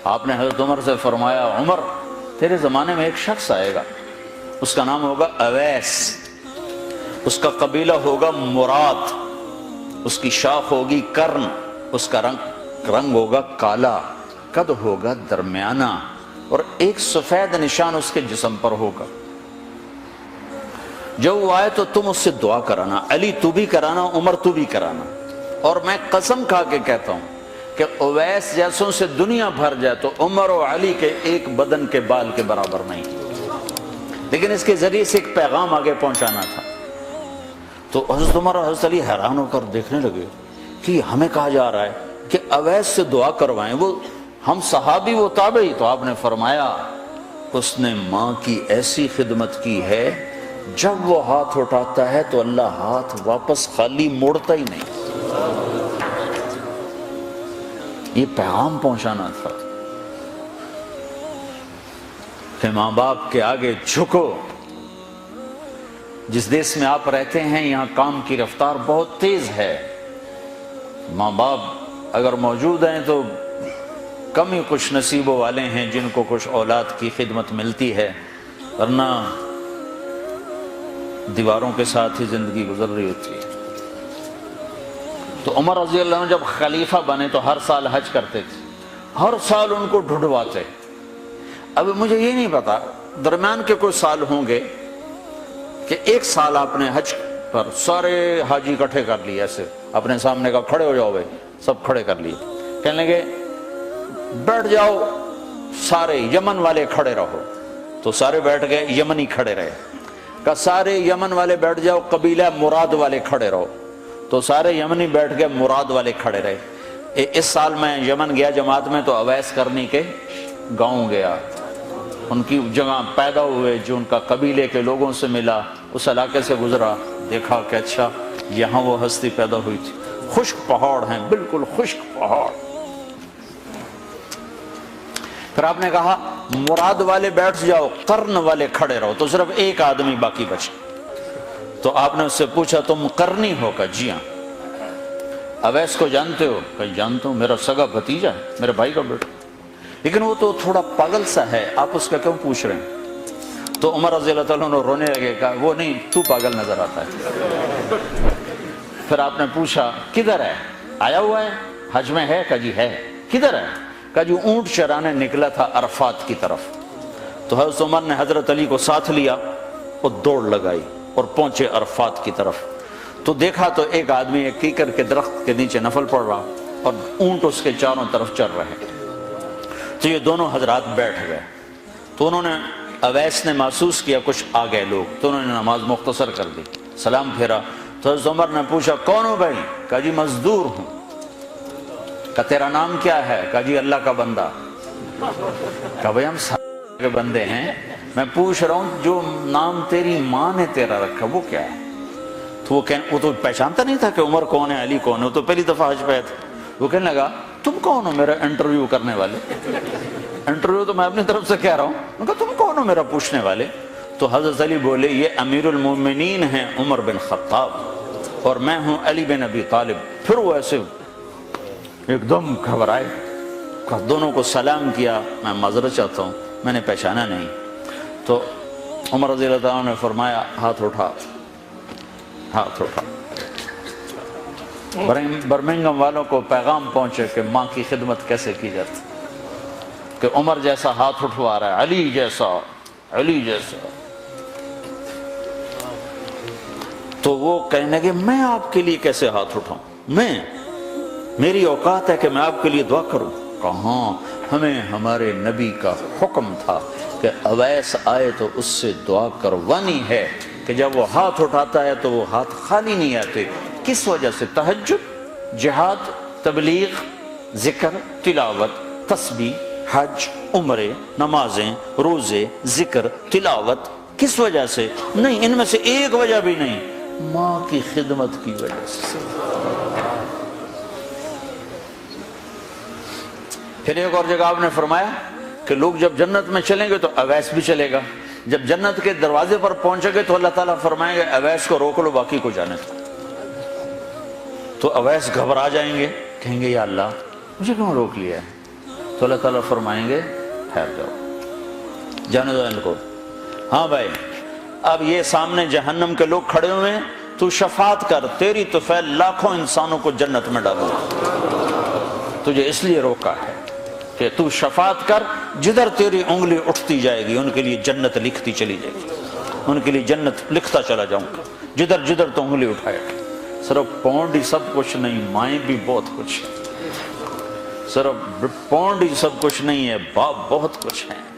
آپ نے حضرت عمر سے فرمایا عمر تیرے زمانے میں ایک شخص آئے گا، اس کا نام ہوگا اویس، اس کا قبیلہ ہوگا مراد، اس کی شاخ ہوگی کرن، اس کا رنگ ہوگا کالا، قد ہوگا درمیانہ، اور ایک سفید نشان اس کے جسم پر ہوگا۔ جب وہ آئے تو تم اس سے دعا کرانا، علی تو بھی کرانا، عمر تو بھی کرانا، اور میں قسم کھا کے کہتا ہوں کہ اویس جیسوں سے دنیا بھر جائے تو عمر و علی کے ایک بدن کے بال کے برابر نہیں، لیکن اس کے ذریعے سے ایک پیغام آگے پہنچانا تھا۔ تو حضرت عمر اور حضرت علی حیران ہو کر دیکھنے لگے کہ ہمیں کہا جا رہا ہے کہ اویس سے دعا کروائیں، وہ ہم صحابی وہ تابعی۔ تو آپ نے فرمایا اس نے ماں کی ایسی خدمت کی ہے، جب وہ ہاتھ اٹھاتا ہے تو اللہ ہاتھ واپس خالی موڑتا ہی نہیں۔ یہ پیغام پہنچانا تھا کہ ماں باپ کے آگے جھکو۔ جس دیش میں آپ رہتے ہیں یہاں کام کی رفتار بہت تیز ہے، ماں باپ اگر موجود ہیں تو کم ہی خوش نصیبوں والے ہیں جن کو کچھ اولاد کی خدمت ملتی ہے، ورنہ دیواروں کے ساتھ ہی زندگی گزر رہی ہوتی ہے۔ تو عمر رضی اللہ عنہ جب خلیفہ بنے تو ہر سال حج کرتے تھے، ہر سال ان کو ڈھونڈواتے۔ اب مجھے یہ نہیں پتا درمیان کے کوئی سال ہوں گے کہ ایک سال آپ نے حج پر سارے حاجی اکٹھے کر لیے، ایسے اپنے سامنے کا کھڑے ہو جاؤ بھائی، سب کھڑے کر لیے، کہنے لگے بیٹھ جاؤ سارے یمن والے کھڑے رہو، تو سارے بیٹھ گئے، یمنی کھڑے رہے، کہ سارے یمن والے بیٹھ جاؤ، قبیلہ مراد والے کھڑے رہو، تو سارے یمنی بیٹھ گئے، مراد والے کھڑے رہے۔ اس سال میں یمن گیا جماعت میں تو اویس کرنی کے گاؤں گیا، ان کی جگہ پیدا ہوئے، جو ان کا قبیلے کے لوگوں سے ملا، اس علاقے سے گزرا، دیکھا کہ اچھا یہاں وہ ہستی پیدا ہوئی تھی۔ خشک پہاڑ ہیں، بالکل خشک پہاڑ۔ پھر آپ نے کہا مراد والے بیٹھ جاؤ، قرن والے کھڑے رہو، تو صرف ایک آدمی باقی بچا۔ تو آپ نے اس سے پوچھا تم قرنی ہو؟ کہ جی ہاں۔ اویس کو جانتے ہو؟ کہ جانتا ہوں، میرا سگا بھتیجا ہے، میرے بھائی کا بیٹا، لیکن وہ تو تھوڑا پاگل سا ہے، آپ اس کا کیوں پوچھ رہے ہیں؟ تو عمر رضی اللہ تعالیٰ عنہ رونے لگے، کہا وہ نہیں، تو پاگل نظر آتا ہے۔ پھر آپ نے پوچھا کدھر ہے؟ آیا ہوا ہے حج میں؟ ہے؟ کہ جی ہے۔ کدھر ہے؟ کہ جی اونٹ چرانے نکلا تھا عرفات کی طرف۔ تو حضرت عمر نے حضرت علی کو ساتھ لیا اور دوڑ لگائی اور پہنچے عرفات کی طرف، تو دیکھا تو ایک آدمی ایک کیکر کے درخت کے نیچے نفل پڑھ رہا اور اونٹ اس کے چاروں طرف چر رہے۔ تو یہ دونوں حضرات بیٹھ گئے، تو انہوں نے اویس نے محسوس کیا کچھ آ گئے لوگ، تو انہوں نے نماز مختصر کر دی، سلام پھیرا۔ تو حضرت عمر نے پوچھا کون ہو بھائی؟ کہا جی مزدور ہوں۔ کہا تیرا نام کیا ہے؟ کہا جی اللہ کا بندہ۔ کہا بھائی ہم سارے کے بندے ہیں، میں پوچھ رہا ہوں جو نام تیری ماں نے تیرا رکھا وہ کیا ہے؟ تو وہ تو پہچانتا نہیں تھا کہ عمر کون ہے، علی کون ہے، وہ تو پہلی دفعہ حج پہ تھا۔ وہ کہنے لگا تم کون ہو میرا انٹرویو کرنے والے؟ انٹرویو تو میں اپنی طرف سے کہہ رہا ہوں۔ میں کہا تم کون ہو میرا پوچھنے والے؟ تو حضرت علی بولے یہ امیر المومنین ہیں عمر بن خطاب، اور میں ہوں علی بن ابی طالب۔ پھر وہ ایسے ایک دم گھبرائے، دونوں کو سلام کیا، میں معذرت چاہتا ہوں میں نے پہچانا نہیں۔ تو عمر رضی اللہ عنہ نے فرمایا ہاتھ اٹھا، ہاتھ اٹھا۔ برمنگم والوں کو پیغام پہنچے کہ ماں کی خدمت کیسے کی جاتی، کہ عمر جیسا ہاتھ اٹھوا رہا ہے، علی جیسا، علی جیسا۔ تو وہ کہنے لگے میں آپ کے لیے کیسے ہاتھ اٹھاؤں، میری اوقات ہے کہ میں آپ کے لیے دعا کروں؟ کہاں، ہمیں ہمارے نبی کا حکم تھا کہ اویس آئے تو اس سے دعا کروانی ہے، کہ جب وہ ہاتھ اٹھاتا ہے تو وہ ہاتھ خالی نہیں آتے۔ کس وجہ سے؟ تہجد، جہاد، تبلیغ، ذکر، تلاوت، تسبیح، حج، عمرے، نمازیں، روزے، ذکر، تلاوت۔ کس وجہ سے؟ نہیں، ان میں سے ایک وجہ بھی نہیں، ماں کی خدمت کی وجہ سے۔ پھر ایک اور جگہ آپ نے فرمایا کہ لوگ جب جنت میں چلیں گے تو اویس بھی چلے گا، جب جنت کے دروازے پر پہنچے گے تو اللہ تعالیٰ فرمائیں گے اویس کو روک لو، باقی کو جانے دو۔ تو اویس گھبرا جائیں گے، کہیں گے یا اللہ مجھے کیوں روک لیا ہے؟ تو اللہ تعالیٰ فرمائیں گے ٹھہر جاؤ، جانے دو ان کو۔ ہاں بھائی، اب یہ سامنے جہنم کے لوگ کھڑے ہوئے ہیں، تو شفاعت کر، تیری تو فعل لاکھوں انسانوں کو جنت میں ڈالو۔ تجھے اس لیے روکا ہے کہ تو شفاعت کر، جدھر تیری انگلی اٹھتی جائے گی ان کے لیے جنت لکھتی چلی جائے گی، ان کے لیے جنت لکھتا چلا جاؤں گا، جدھر جدھر تو انگلی اٹھائے۔ صرف پونڈ ہی سب کچھ نہیں، مائیں بھی بہت کچھ ہے۔ صرف پونڈ ہی سب کچھ نہیں ہے، باپ بہت کچھ ہے۔